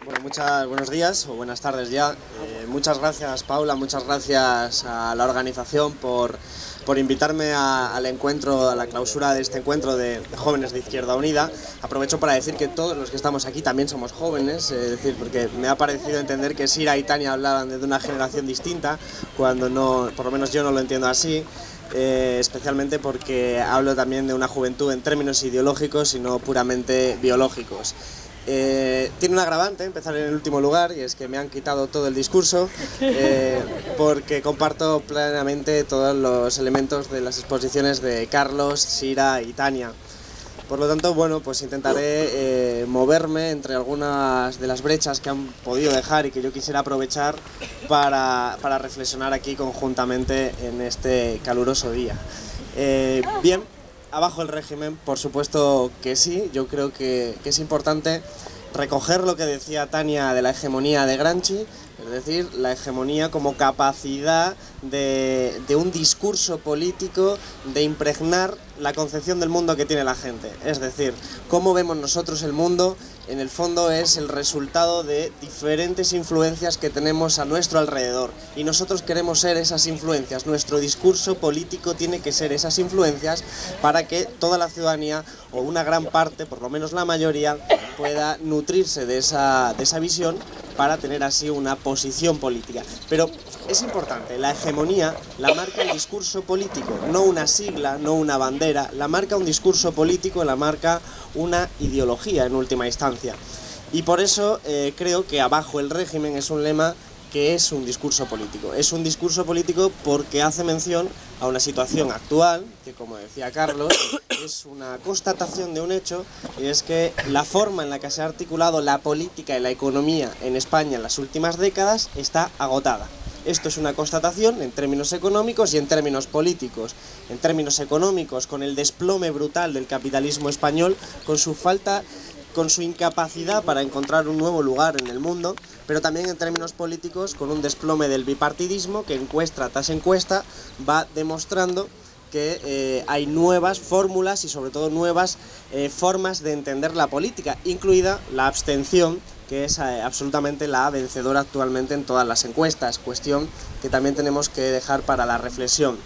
Bueno, buenos días o buenas tardes ya. Muchas gracias, Paula, muchas gracias a la organización por invitarme al encuentro, a la clausura de este encuentro de jóvenes de Izquierda Unida. Aprovecho para decir que todos los que estamos aquí también somos jóvenes, es decir, porque me ha parecido entender que Sira y Tania hablaban de una generación distinta, cuando no, por lo menos yo no lo entiendo así. Especialmente porque hablo también de una juventud en términos ideológicos y no puramente biológicos. Tiene un agravante empezar en el último lugar, y es que me han quitado todo el discurso, porque comparto plenamente todos los elementos de las exposiciones de Carlos, Sira y Tania. Por lo tanto, bueno, pues intentaré moverme entre algunas de las brechas que han podido dejar y que yo quisiera aprovechar para reflexionar aquí conjuntamente en este caluroso día. Bien, abajo el régimen, por supuesto que sí. Yo creo que es importante recoger lo que decía Tania de la hegemonía de Gramsci, es decir, la hegemonía como capacidad de un discurso político de impregnar la concepción del mundo que tiene la gente. Es decir, cómo vemos nosotros el mundo, en el fondo es el resultado de diferentes influencias que tenemos a nuestro alrededor, y nosotros queremos ser esas influencias. Nuestro discurso político tiene que ser esas influencias para que toda la ciudadanía, o una gran parte, por lo menos la mayoría, pueda nutrirse de esa visión para tener así una posición política. Pero es importante, la hegemonía la marca el discurso político, no una sigla, no una bandera, la marca un discurso político, la marca una ideología en última instancia. Y por eso creo que abajo el régimen es un lema que es un discurso político. Es un discurso político porque hace mención a una situación actual, que, como decía Carlos, es una constatación de un hecho, y es que la forma en la que se ha articulado la política y la economía en España en las últimas décadas está agotada. Esto es una constatación en términos económicos y en términos políticos. En términos económicos, con el desplome brutal del capitalismo español, con su incapacidad para encontrar un nuevo lugar en el mundo, pero también en términos políticos con un desplome del bipartidismo que encuesta tras encuesta va demostrando que hay nuevas fórmulas y sobre todo nuevas formas de entender la política, incluida la abstención, que es absolutamente la vencedora actualmente en todas las encuestas, cuestión que también tenemos que dejar para la reflexión.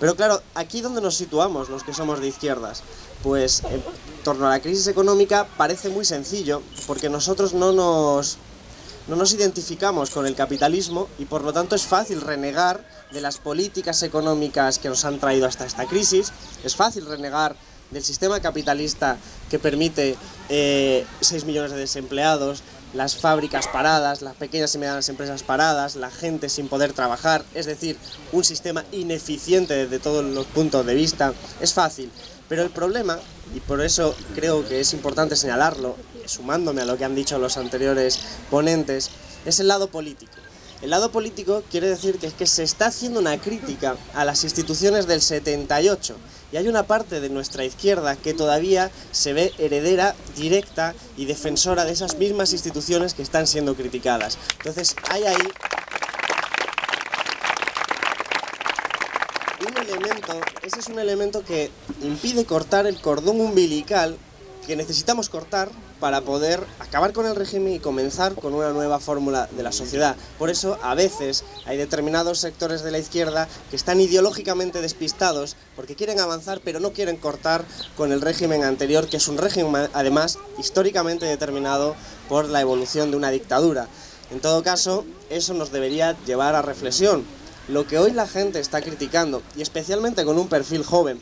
Pero claro, aquí donde nos situamos los que somos de izquierdas, pues en torno a la crisis económica parece muy sencillo, porque nosotros no nos identificamos con el capitalismo y por lo tanto es fácil renegar de las políticas económicas que nos han traído hasta esta crisis, es fácil renegar del sistema capitalista que permite 6 millones de desempleados, las fábricas paradas, las pequeñas y medianas empresas paradas, la gente sin poder trabajar, es decir, un sistema ineficiente desde todos los puntos de vista. Es fácil, pero el problema, y por eso creo que es importante señalarlo, sumándome a lo que han dicho los anteriores ponentes, es el lado político. El lado político quiere decir que es que se está haciendo una crítica a las instituciones del 78, y hay una parte de nuestra izquierda que todavía se ve heredera directa y defensora de esas mismas instituciones que están siendo criticadas. Entonces hay ahí un elemento, ese es un elemento que impide cortar el cordón umbilical que necesitamos cortar para poder acabar con el régimen y comenzar con una nueva fórmula de la sociedad. Por eso, a veces, hay determinados sectores de la izquierda que están ideológicamente despistados porque quieren avanzar, pero no quieren cortar con el régimen anterior, que es un régimen, además, históricamente determinado por la evolución de una dictadura. En todo caso, eso nos debería llevar a reflexión. Lo que hoy la gente está criticando, y especialmente con un perfil joven,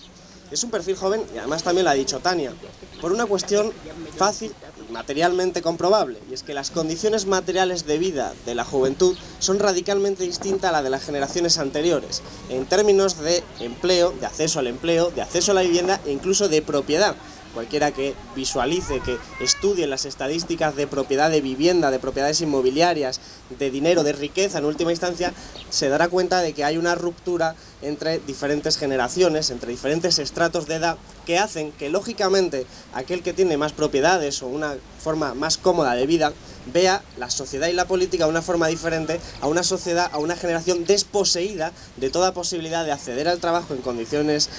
es un perfil joven, y además también lo ha dicho Tania, por una cuestión fácil, materialmente comprobable, y es que las condiciones materiales de vida de la juventud son radicalmente distintas a las de las generaciones anteriores, en términos de empleo, de acceso al empleo, de acceso a la vivienda e incluso de propiedad. Cualquiera que visualice, que estudie las estadísticas de propiedad de vivienda, de propiedades inmobiliarias, de dinero, de riqueza en última instancia, se dará cuenta de que hay una ruptura entre diferentes generaciones, entre diferentes estratos de edad, que hacen que lógicamente aquel que tiene más propiedades o una forma más cómoda de vida vea la sociedad y la política de una forma diferente a una sociedad, a una generación desposeída de toda posibilidad de acceder al trabajo en condiciones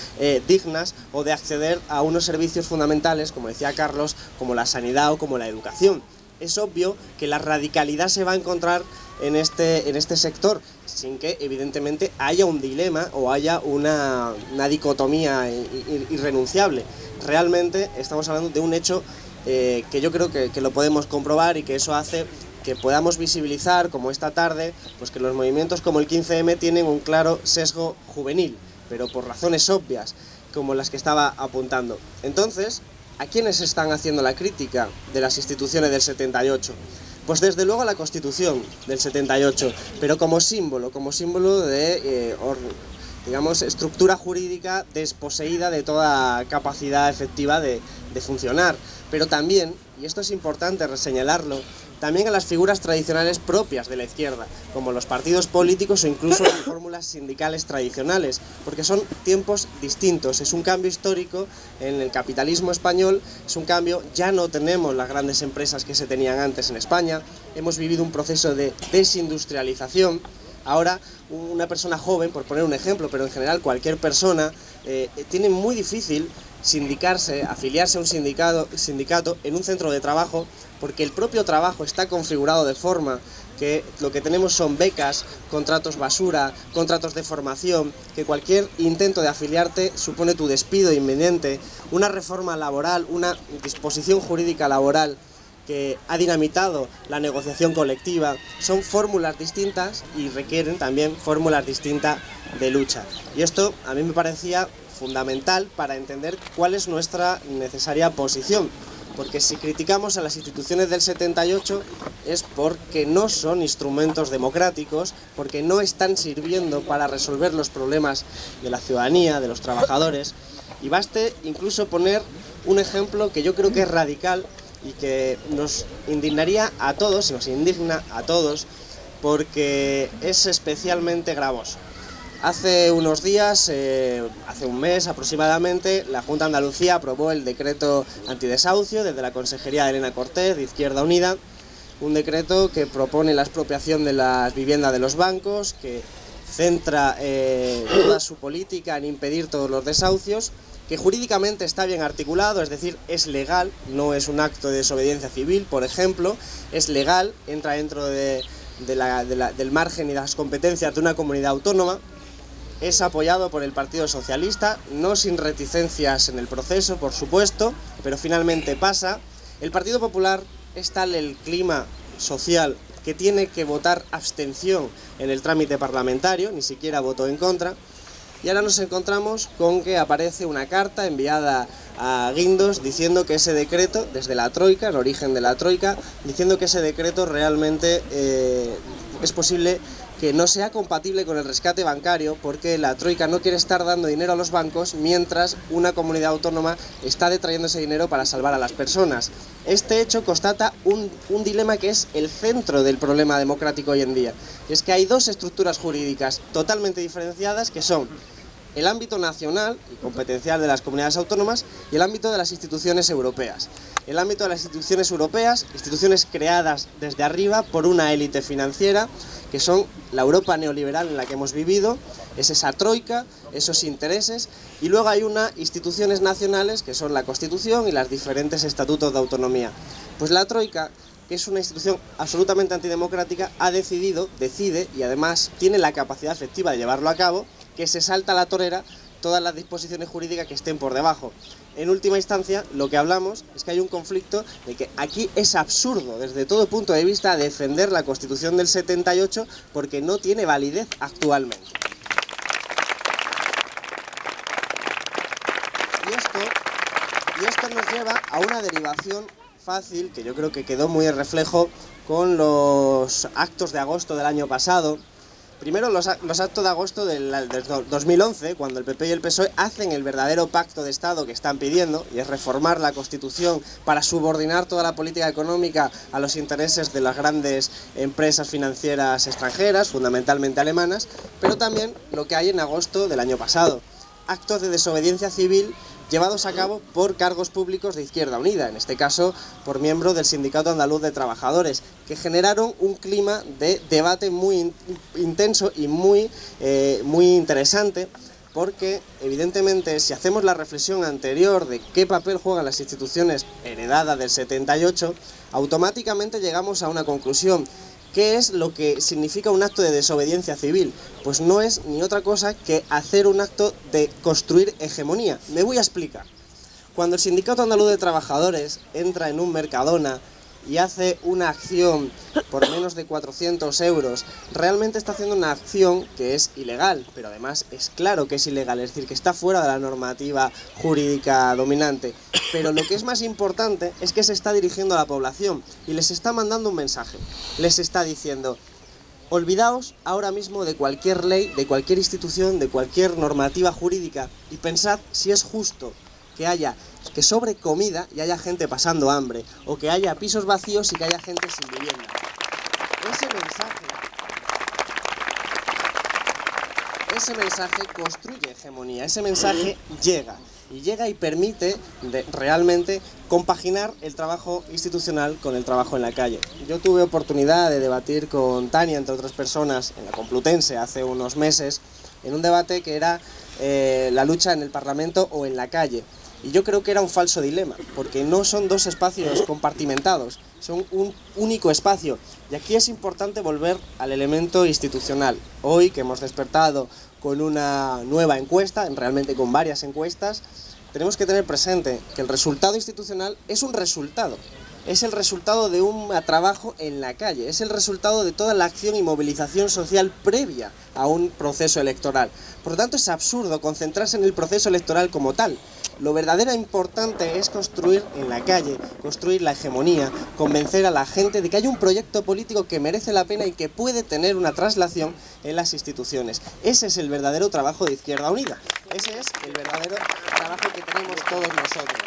dignas o de acceder a unos servicios fundamentales, como decía Carlos, como la sanidad o como la educación. es obvio que la radicalidad se va a encontrar en este sector, sin que evidentemente haya un dilema o haya una dicotomía irrenunciable. Realmente estamos hablando de un hecho que yo creo que lo podemos comprobar, y que eso hace que podamos visibilizar, como esta tarde, pues que los movimientos como el 15M tienen un claro sesgo juvenil, pero por razones obvias, como las que estaba apuntando. Entonces, ¿a quiénes están haciendo la crítica de las instituciones del 78? Pues desde luego a la Constitución del 78, pero como símbolo de, digamos, estructura jurídica desposeída de toda capacidad efectiva de funcionar. Pero también, y esto es importante reseñalarlo, también a las figuras tradicionales propias de la izquierda, como los partidos políticos o incluso las fórmulas sindicales tradicionales, porque son tiempos distintos. Es un cambio histórico en el capitalismo español, es un cambio, ya no tenemos las grandes empresas que se tenían antes en España, hemos vivido un proceso de desindustrialización. Ahora, una persona joven, por poner un ejemplo, pero en general cualquier persona, tiene muy difícil sindicarse, afiliarse a un sindicato en un centro de trabajo, porque el propio trabajo está configurado de forma que lo que tenemos son becas, contratos basura, contratos de formación, que cualquier intento de afiliarte supone tu despido inminente, una reforma laboral, una disposición jurídica laboral que ha dinamitado la negociación colectiva. Son fórmulas distintas y requieren también fórmulas distintas de lucha. Y esto a mí me parecía fundamental para entender cuál es nuestra necesaria posición, porque si criticamos a las instituciones del 78 es porque no son instrumentos democráticos, porque no están sirviendo para resolver los problemas de la ciudadanía, de los trabajadores. Y baste incluso poner un ejemplo que yo creo que es radical y que nos indignaría a todos, nos indigna a todos, porque es especialmente gravoso. Hace unos días, hace un mes aproximadamente, la Junta de Andalucía aprobó el decreto antidesahucio desde la Consejería de Elena Cortés, de Izquierda Unida, un decreto que propone la expropiación de las viviendas de los bancos, que centra toda su política en impedir todos los desahucios, que jurídicamente está bien articulado, es decir, es legal, no es un acto de desobediencia civil, por ejemplo, es legal, entra dentro del margen y las competencias de una comunidad autónoma. Es apoyado por el Partido Socialista, no sin reticencias en el proceso, por supuesto, pero finalmente pasa. El Partido Popular es tal el clima social que tiene que votar abstención en el trámite parlamentario, ni siquiera votó en contra. Y ahora nos encontramos con que aparece una carta enviada a Guindos diciendo que ese decreto, desde la Troika, el origen de la Troika, diciendo que ese decreto realmente es posible que no sea compatible con el rescate bancario, porque la Troika no quiere estar dando dinero a los bancos mientras una comunidad autónoma está detrayendo ese dinero para salvar a las personas. Este hecho constata un dilema que es el centro del problema democrático hoy en día. Y es que hay dos estructuras jurídicas totalmente diferenciadas, que son el ámbito nacional y competencial de las comunidades autónomas y el ámbito de las instituciones europeas. El ámbito de las instituciones europeas, instituciones creadas desde arriba por una élite financiera, que son la Europa neoliberal en la que hemos vivido, es esa troika, esos intereses, y luego hay unas instituciones nacionales que son la Constitución y los diferentes estatutos de autonomía. Pues la troika, que es una institución absolutamente antidemocrática, decide y además tiene la capacidad efectiva de llevarlo a cabo, que se salta a la torera todas las disposiciones jurídicas que estén por debajo. En última instancia, lo que hablamos es que hay un conflicto de que aquí es absurdo, desde todo punto de vista, defender la Constitución del 78 porque no tiene validez actualmente. Y esto nos lleva a una derivación fácil, que yo creo que quedó muy en reflejo con los actos de agosto del año pasado. Primero los actos de agosto del 2011, cuando el PP y el PSOE hacen el verdadero pacto de Estado que están pidiendo, y es reformar la Constitución para subordinar toda la política económica a los intereses de las grandes empresas financieras extranjeras, fundamentalmente alemanas, pero también lo que hay en agosto del año pasado, actos de desobediencia civil llevados a cabo por cargos públicos de Izquierda Unida, en este caso por miembros del Sindicato Andaluz de Trabajadores, que generaron un clima de debate muy intenso y muy interesante, porque evidentemente si hacemos la reflexión anterior de qué papel juegan las instituciones heredadas del 78, automáticamente llegamos a una conclusión. ¿Qué es lo que significa un acto de desobediencia civil? Pues no es ni otra cosa que hacer un acto de construir hegemonía. Me voy a explicar. Cuando el Sindicato Andaluz de Trabajadores entra en un Mercadona y hace una acción por menos de 400 euros, realmente está haciendo una acción que es ilegal, pero además es claro que es ilegal, es decir, que está fuera de la normativa jurídica dominante. Pero lo que es más importante es que se está dirigiendo a la población y les está mandando un mensaje. Les está diciendo: olvidaos ahora mismo de cualquier ley, de cualquier institución, de cualquier normativa jurídica y pensad si es justo que sobre comida y haya gente pasando hambre, o que haya pisos vacíos y que haya gente sin vivienda. Ese mensaje construye hegemonía, ese mensaje llega y permite realmente compaginar el trabajo institucional con el trabajo en la calle. Yo tuve oportunidad de debatir con Tania, entre otras personas, en la Complutense hace unos meses, en un debate que era la lucha en el Parlamento o en la calle. Y yo creo que era un falso dilema, porque no son dos espacios compartimentados, son un único espacio. Y aquí es importante volver al elemento institucional. Hoy, que hemos despertado con una nueva encuesta, realmente con varias encuestas, tenemos que tener presente que el resultado institucional es un resultado. Es el resultado de un trabajo en la calle, es el resultado de toda la acción y movilización social previa a un proceso electoral. Por lo tanto, es absurdo concentrarse en el proceso electoral como tal. Lo verdadero importante es construir en la calle, construir la hegemonía, convencer a la gente de que hay un proyecto político que merece la pena y que puede tener una traslación en las instituciones. Ese es el verdadero trabajo de Izquierda Unida. Ese es el verdadero trabajo que tenemos todos nosotros.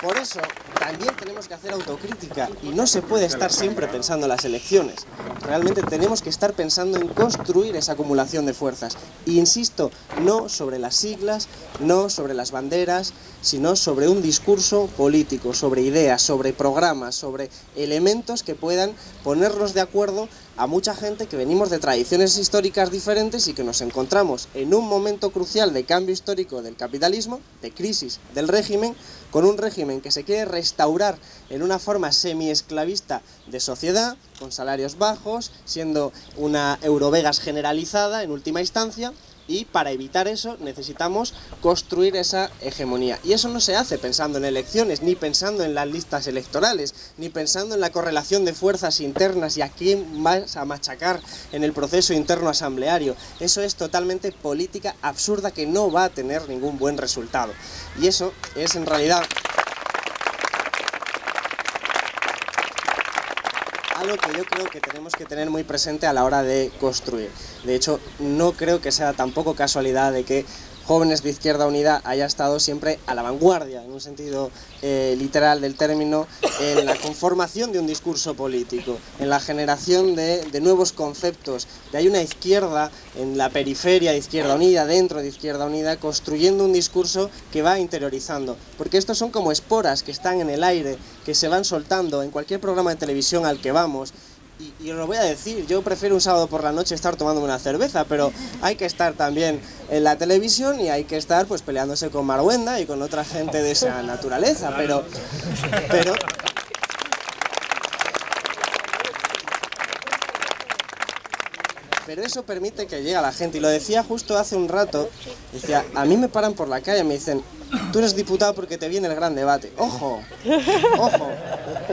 Por eso, también tenemos que hacer autocrítica y no se puede estar siempre pensando en las elecciones. Realmente tenemos que estar pensando en construir esa acumulación de fuerzas. E insisto, no sobre las siglas, no sobre las banderas, sino sobre un discurso político, sobre ideas, sobre programas, sobre elementos que puedan ponernos de acuerdo a mucha gente que venimos de tradiciones históricas diferentes y que nos encontramos en un momento crucial de cambio histórico del capitalismo, de crisis del régimen, con un régimen que se quiere restaurar en una forma semi-esclavista de sociedad, con salarios bajos, siendo una Eurovegas generalizada en última instancia, y para evitar eso necesitamos construir esa hegemonía. Y eso no se hace pensando en elecciones, ni pensando en las listas electorales, ni pensando en la correlación de fuerzas internas y a quién vas a machacar en el proceso interno asambleario. Eso es totalmente política absurda que no va a tener ningún buen resultado. Y eso es en realidad algo que yo creo que tenemos que tener muy presente a la hora de construir. De hecho, no creo que sea tampoco casualidad de que Jóvenes de Izquierda Unida haya estado siempre a la vanguardia, en un sentido literal del término, en la conformación de un discurso político, en la generación de nuevos conceptos. Hay una izquierda en la periferia de Izquierda Unida, dentro de Izquierda Unida, construyendo un discurso que va interiorizando. Porque estos son como esporas que están en el aire, que se van soltando en cualquier programa de televisión al que vamos. Y os lo voy a decir, yo prefiero un sábado por la noche estar tomándome una cerveza, pero hay que estar también en la televisión y hay que estar pues peleándose con Marwenda y con otra gente de esa naturaleza, pero eso permite que llegue a la gente. Y lo decía justo hace un rato, decía, a mí me paran por la calle y me dicen: tú eres diputado porque te viene el gran debate. ¡Ojo! ¡Ojo!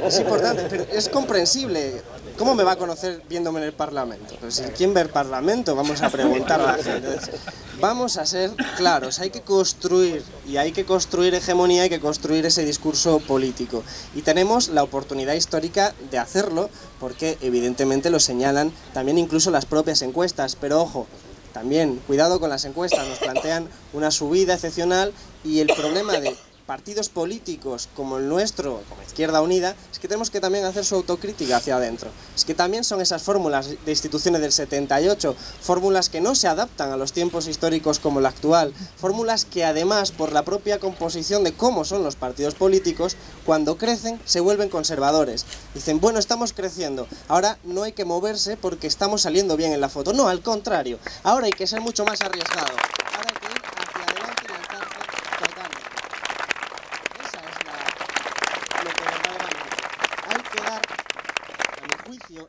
Es importante, pero es comprensible. ¿Cómo me va a conocer viéndome en el Parlamento? Pues ¿quién ve el Parlamento? Vamos a preguntar a la gente. Entonces, vamos a ser claros, hay que construir, y hay que construir hegemonía, hay que construir ese discurso político. Y tenemos la oportunidad histórica de hacerlo, porque evidentemente lo señalan también incluso las propias encuestas. Pero ojo, también cuidado con las encuestas, nos plantean una subida excepcional, y el problema de partidos políticos como el nuestro, como Izquierda Unida, es que tenemos que también hacer su autocrítica hacia adentro. Es que también son esas fórmulas de instituciones del 78, fórmulas que no se adaptan a los tiempos históricos como el actual, fórmulas que además, por la propia composición de cómo son los partidos políticos, cuando crecen se vuelven conservadores. Dicen, bueno, estamos creciendo, ahora no hay que moverse porque estamos saliendo bien en la foto. No, al contrario, ahora hay que ser mucho más arriesgado.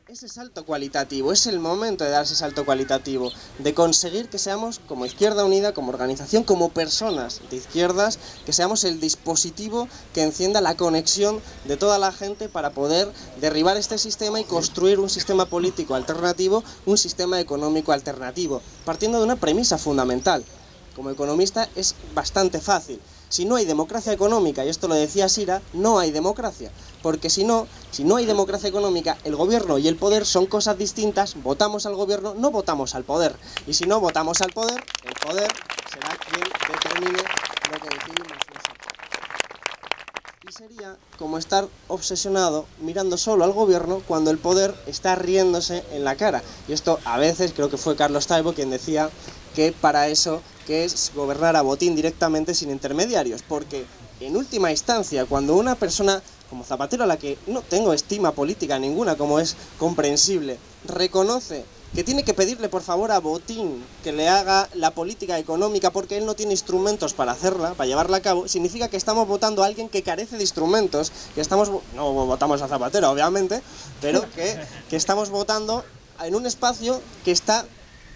ese salto cualitativo, es el momento de dar ese salto cualitativo, de conseguir que seamos, como Izquierda Unida, como organización, como personas de izquierdas, que seamos el dispositivo que encienda la conexión de toda la gente para poder derribar este sistema y construir un sistema político alternativo, un sistema económico alternativo, partiendo de una premisa fundamental. Como economista es bastante fácil. Si no hay democracia económica, y esto lo decía Sira, no hay democracia. Porque si no hay democracia económica, el gobierno y el poder son cosas distintas, votamos al gobierno, no votamos al poder. Y si no votamos al poder, el poder será quien determine lo que decidimos nosotros. Y sería como estar obsesionado mirando solo al gobierno cuando el poder está riéndose en la cara. Y esto a veces, creo que fue Carlos Taibo quien decía que para eso que es gobernar a botín directamente sin intermediarios, porque en última instancia, cuando una persona como Zapatero, a la que no tengo estima política ninguna, como es comprensible, reconoce que tiene que pedirle por favor a Botín que le haga la política económica porque él no tiene instrumentos para hacerla, para llevarla a cabo, significa que estamos votando a alguien que carece de instrumentos, que no votamos a Zapatero obviamente, pero que estamos votando en un espacio que está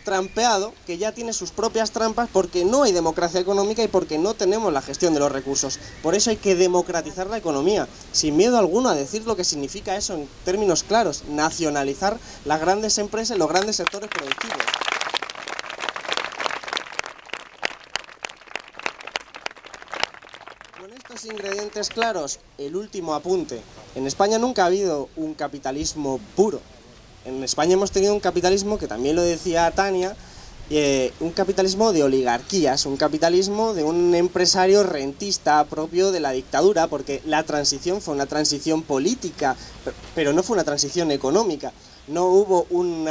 trampeado, que ya tiene sus propias trampas porque no hay democracia económica y porque no tenemos la gestión de los recursos. Por eso hay que democratizar la economía, sin miedo alguno a decir lo que significa eso en términos claros, nacionalizar las grandes empresas y los grandes sectores productivos. Con estos ingredientes claros, el último apunte. En España nunca ha habido un capitalismo puro. En España hemos tenido un capitalismo, que también lo decía Tania, un capitalismo de oligarquías, un capitalismo de un empresario rentista propio de la dictadura, porque la transición fue una transición política, pero no fue una transición económica. No hubo un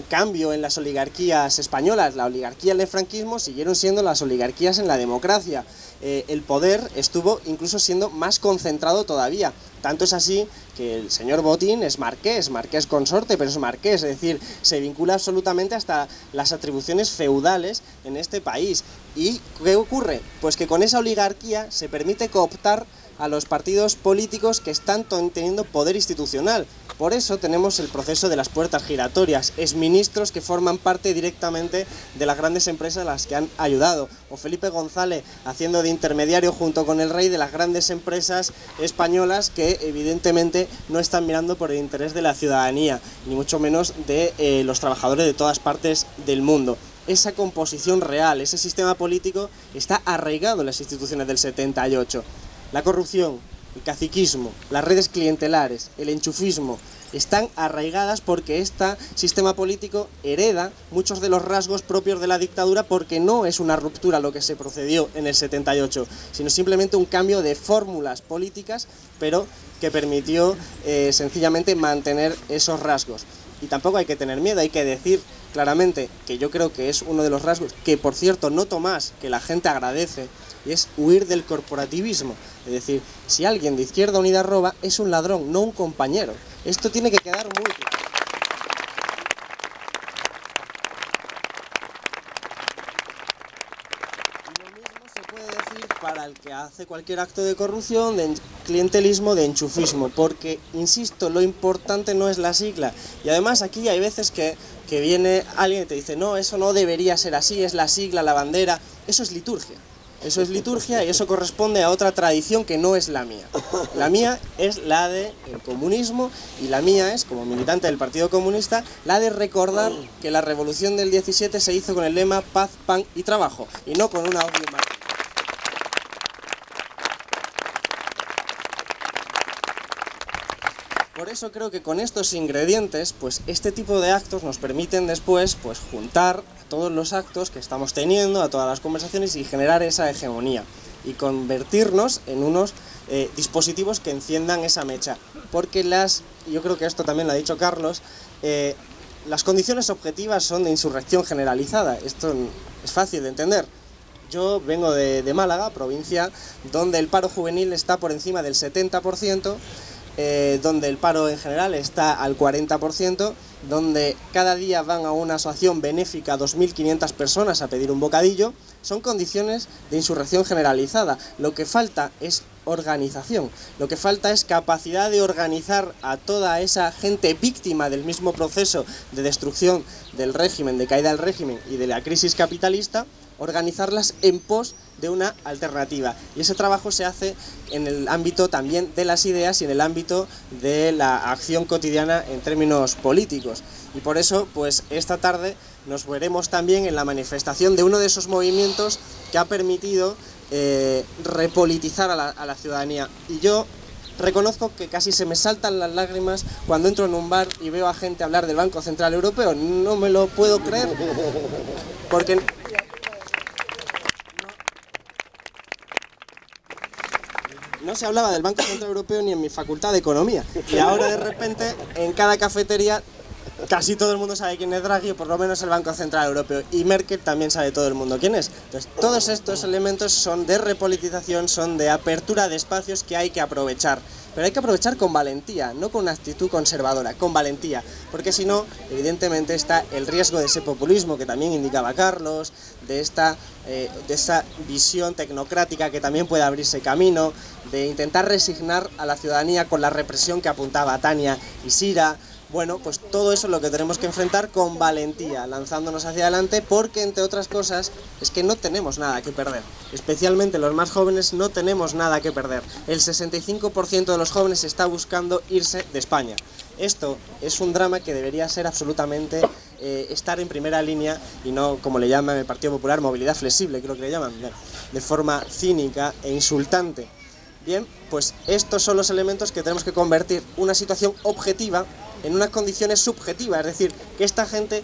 cambio en las oligarquías españolas. La oligarquía en el franquismo siguieron siendo las oligarquías en la democracia. El poder estuvo incluso siendo más concentrado todavía. Tanto es así que el señor Botín es marqués consorte, pero es marqués, es decir, se vincula absolutamente hasta las atribuciones feudales en este país. ¿Y qué ocurre? Pues que con esa oligarquía se permite cooptar a los partidos políticos que están teniendo poder institucional. Por eso tenemos el proceso de las puertas giratorias, exministros que forman parte directamente de las grandes empresas a las que han ayudado, o Felipe González haciendo de intermediario junto con el rey de las grandes empresas españolas que evidentemente no están mirando por el interés de la ciudadanía, ni mucho menos de los trabajadores de todas partes del mundo. Esa composición real, ese sistema político está arraigado en las instituciones del 78. La corrupción, el caciquismo, las redes clientelares, el enchufismo, están arraigadas porque este sistema político hereda muchos de los rasgos propios de la dictadura, porque no es una ruptura lo que se procedió en el 78, sino simplemente un cambio de fórmulas políticas, pero que permitió sencillamente mantener esos rasgos. Y tampoco hay que tener miedo, hay que decir claramente que yo creo que es uno de los rasgos que, por cierto, noto más, que la gente agradece, y es huir del corporativismo. Es decir, si alguien de Izquierda Unida roba, es un ladrón, no un compañero. Esto tiene que quedar muy claro. Y lo mismo se puede decir para el que hace cualquier acto de corrupción, de clientelismo, de enchufismo, porque, insisto, lo importante no es la sigla. Y además aquí hay veces que viene alguien y te dice, no, eso no debería ser así, es la sigla, la bandera. Eso es liturgia. Eso es liturgia y eso corresponde a otra tradición que no es la mía. La mía es la del comunismo y la mía es, como militante del Partido Comunista, la de recordar que la revolución del 17 se hizo con el lema paz, pan y trabajo, y no con una obvia imagen. Por eso creo que con estos ingredientes, pues este tipo de actos nos permiten después pues juntar todos los actos que estamos teniendo, a todas las conversaciones, y generar esa hegemonía y convertirnos en unos dispositivos que enciendan esa mecha. Porque yo creo que esto también lo ha dicho Carlos, las condiciones objetivas son de insurrección generalizada. Esto es fácil de entender. Yo vengo de Málaga, provincia, donde el paro juvenil está por encima del 70%, donde el paro en general está al 40%, donde cada día van a una asociación benéfica 2.500 personas a pedir un bocadillo. Son condiciones de insurrección generalizada. Lo que falta es organización. Lo que falta es capacidad de organizar a toda esa gente víctima del mismo proceso de destrucción del régimen, de caída del régimen y de la crisis capitalista, organizarlas en pos de una alternativa. Y ese trabajo se hace en el ámbito también de las ideas y en el ámbito de la acción cotidiana en términos políticos. Y por eso, pues esta tarde nos veremos también en la manifestación de uno de esos movimientos que ha permitido repolitizar a la ciudadanía. Y yo reconozco que casi se me saltan las lágrimas cuando entro en un bar y veo a gente hablar del Banco Central Europeo. No me lo puedo creer, porque no se hablaba del Banco Central Europeo ni en mi facultad de Economía. Y ahora de repente en cada cafetería casi todo el mundo sabe quién es Draghi, o por lo menos el Banco Central Europeo. Y Merkel también sabe todo el mundo quién es. Entonces todos estos elementos son de repolitización, son de apertura de espacios que hay que aprovechar. Pero hay que aprovechar con valentía, no con una actitud conservadora, con valentía. Porque si no, evidentemente está el riesgo de ese populismo que también indicaba Carlos, de esa visión tecnocrática que también puede abrirse camino, de intentar resignar a la ciudadanía con la represión que apuntaba Tania y Sira. Bueno, pues todo eso es lo que tenemos que enfrentar con valentía, lanzándonos hacia adelante, porque entre otras cosas es que no tenemos nada que perder. Especialmente los más jóvenes no tenemos nada que perder. El 65% de los jóvenes está buscando irse de España. Esto es un drama que debería ser absolutamente estar en primera línea y no, como le llama el Partido Popular, movilidad flexible, creo que le llaman, de forma cínica e insultante. Bien, pues estos son los elementos que tenemos que convertir una situación objetiva en unas condiciones subjetivas, es decir, que esta gente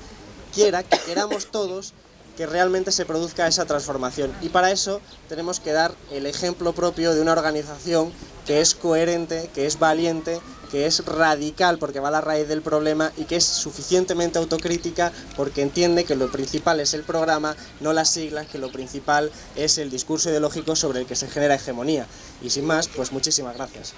quiera, que queramos todos, que realmente se produzca esa transformación. Y para eso tenemos que dar el ejemplo propio de una organización que es coherente, que es valiente, que es radical porque va a la raíz del problema y que es suficientemente autocrítica porque entiende que lo principal es el programa, no las siglas, que lo principal es el discurso ideológico sobre el que se genera hegemonía. Y sin más, pues muchísimas gracias.